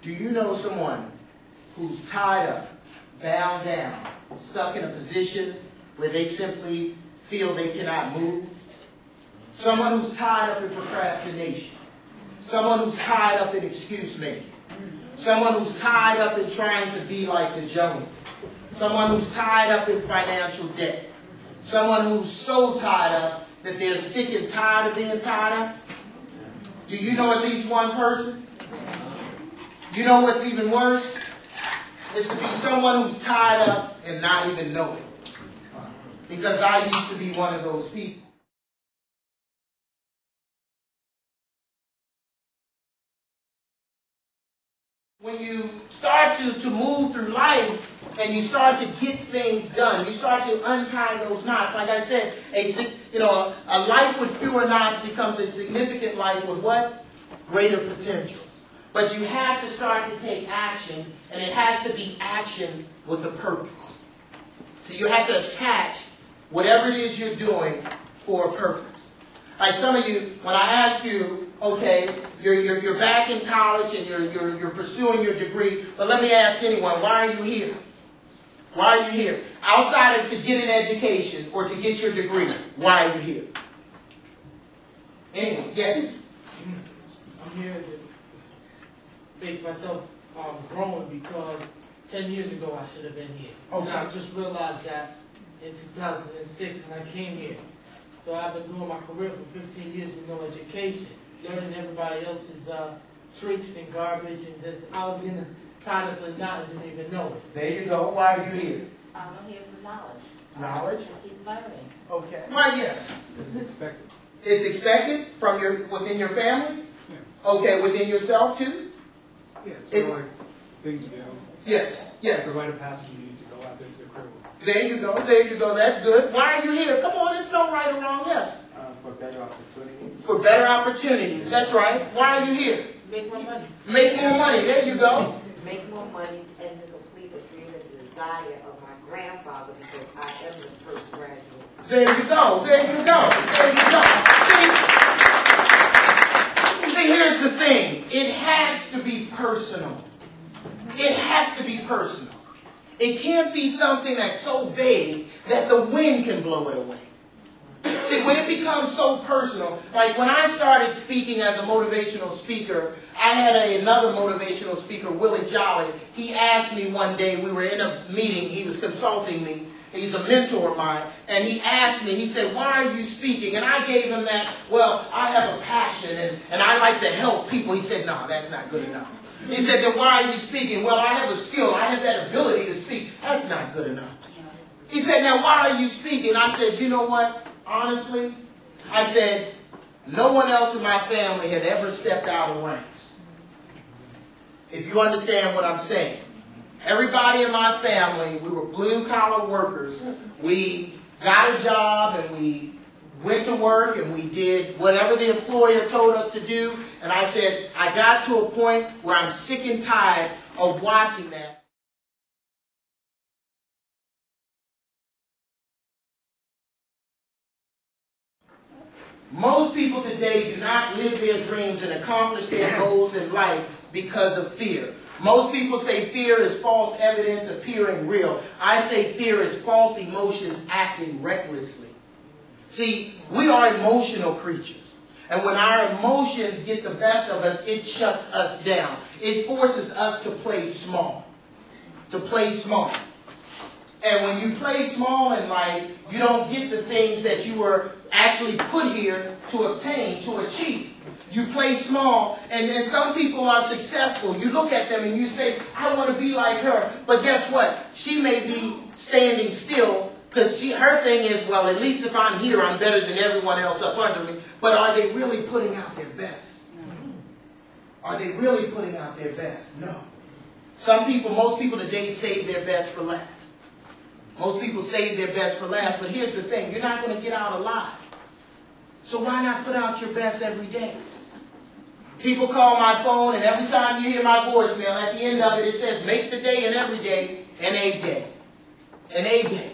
Do you know someone who's tied up, bound down, stuck in a position where they simply feel they cannot move? Someone who's tied up in procrastination. Someone who's tied up in excuse making. Someone who's tied up in trying to be like the Joneses. Someone who's tied up in financial debt. Someone who's so tied up that they're sick and tired of being tied up. Do you know at least one person? You know what's even worse? Is to be someone who's tied up and not even know it. Because I used to be one of those people. When you start to move through life and you start to get things done, you start to untie those knots. Like I said, a life with fewer knots becomes a significant life with what? Greater potential. But you have to start to take action, and it has to be action with a purpose. So you have to attach whatever it is you're doing for a purpose. Like some of you, when I ask you, okay, you're back in college and you're pursuing your degree, but let me ask anyone, why are you here? Why are you here? Outside of to get an education or to get your degree, why are you here? Anyone? Yes? I'm here to make myself growing because 10 years ago I should have been here. Okay. And I just realized that in 2006 when I came here. So I've been doing my career for 15 years with no education, learning everybody else's tricks and garbage, and just I was getting tied up in a knot and didn't even know it. There you go. Why are you here? I'm here for knowledge. Knowledge? I keep learning. Okay. Why, yes. It's expected. It's expected from within your family? Yeah. Okay, within yourself too? Yeah, so like things you do. Yes, yes. Provide a passage you need to go out into the crew. There you go, there you go, that's good. Why are you here? Come on, it's no right or wrong, yes. For better opportunities. For better opportunities, that's right. Why are you here? Make more money. Make more money, there you go. Make more money and to complete a dream and desire of my grandfather because I am the first graduate. There you go, there you go, there you go. See, here's the thing. It has to be personal. It has to be personal. It can't be something that's so vague that the wind can blow it away. See, when it becomes so personal, like when I started speaking as a motivational speaker, I had another motivational speaker, Willie Jolly. He asked me one day, we were in a meeting, he was consulting me, he's a mentor of mine, and he asked me, he said, why are you speaking? And I gave him that, well, I have a passion and I like to help people. He said, no, that's not good enough. He said, then why are you speaking? Well, I have a skill, I have that ability to speak. That's not good enough. He said, now why are you speaking? I said, you know what? Honestly, I said, no one else in my family had ever stepped out of ranks. If you understand what I'm saying. Everybody in my family, we were blue-collar workers. We got a job and we went to work and we did whatever the employer told us to do. And I said, I got to a point where I'm sick and tired of watching that. Most people today do not live their dreams and accomplish their goals in life because of fear. Most people say fear is false evidence appearing real. I say fear is false emotions acting recklessly. See, we are emotional creatures. And when our emotions get the best of us, it shuts us down. It forces us to play small. To play small. And when you play small in life, you don't get the things that you were actually put here to obtain, to achieve. You play small, and then some people are successful. You look at them and you say, I want to be like her. But guess what? She may be standing still because her thing is, well, at least if I'm here, I'm better than everyone else up under me. But are they really putting out their best? Are they really putting out their best? No. Most people today save their best for last. Most people save their best for last, but here's the thing. You're not going to get out alive. So why not put out your best every day? People call my phone, and every time you hear my voicemail, at the end of it, it says, make today and every day an A day. An A day.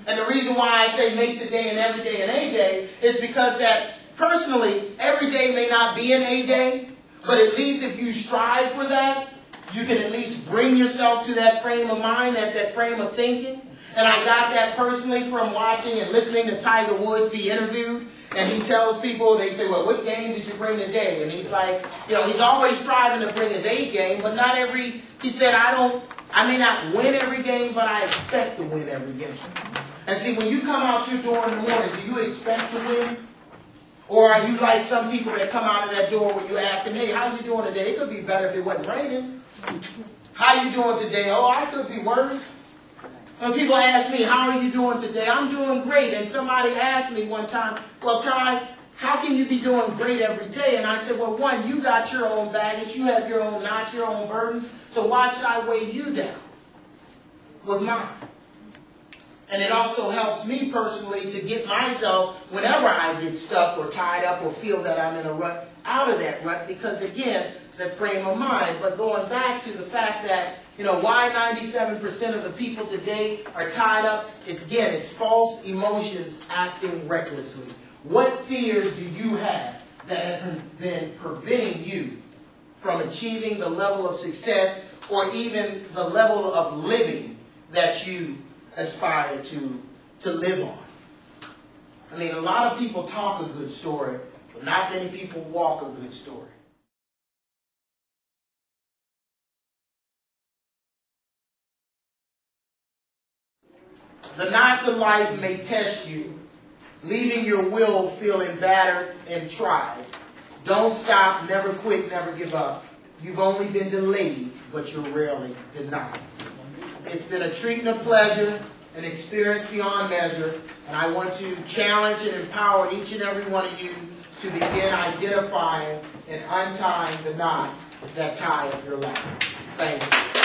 And the reason why I say make today and every day an A day is because that, personally, every day may not be an A day, But at least if you strive for that, you can at least bring yourself to that frame of mind, that frame of thinking. And I got that personally from watching and listening to Tiger Woods be interviewed. And he tells people, they say, well, what game did you bring today? And he's like, he's always striving to bring his A game, but not every, he said, I may not win every game, but I expect to win every game. And see, when you come out your door in the morning, do you expect to win? Or are you like some people that come out of that door when you ask them, hey, how you doing today? It could be better if it wasn't raining. How you doing today? Oh, I could be worse. When people ask me, how are you doing today? I'm doing great. And somebody asked me one time, well, Ty, how can you be doing great every day? And I said, well, one, you got your own baggage. You have your own knots, your own burdens. So why should I weigh you down with mine? And it also helps me personally to get myself, whenever I get stuck or tied up or feel that I'm in a rut, out of that rut. Because again, the frame of mind. But going back to the fact that, why 97% of the people today are tied up? Again, it's false emotions acting recklessly. What fears do you have that have been preventing you from achieving the level of success or even the level of living that you aspire to live on? I mean, a lot of people talk a good story, but not many people walk a good story. The knots of life may test you, leaving your will feeling battered and tried. Don't stop, never quit, never give up. You've only been delayed, but you're rarely denied. It's been a treat and a pleasure, an experience beyond measure, and I want to challenge and empower each and every one of you to begin identifying and untying the knots that tie up your life. Thank you.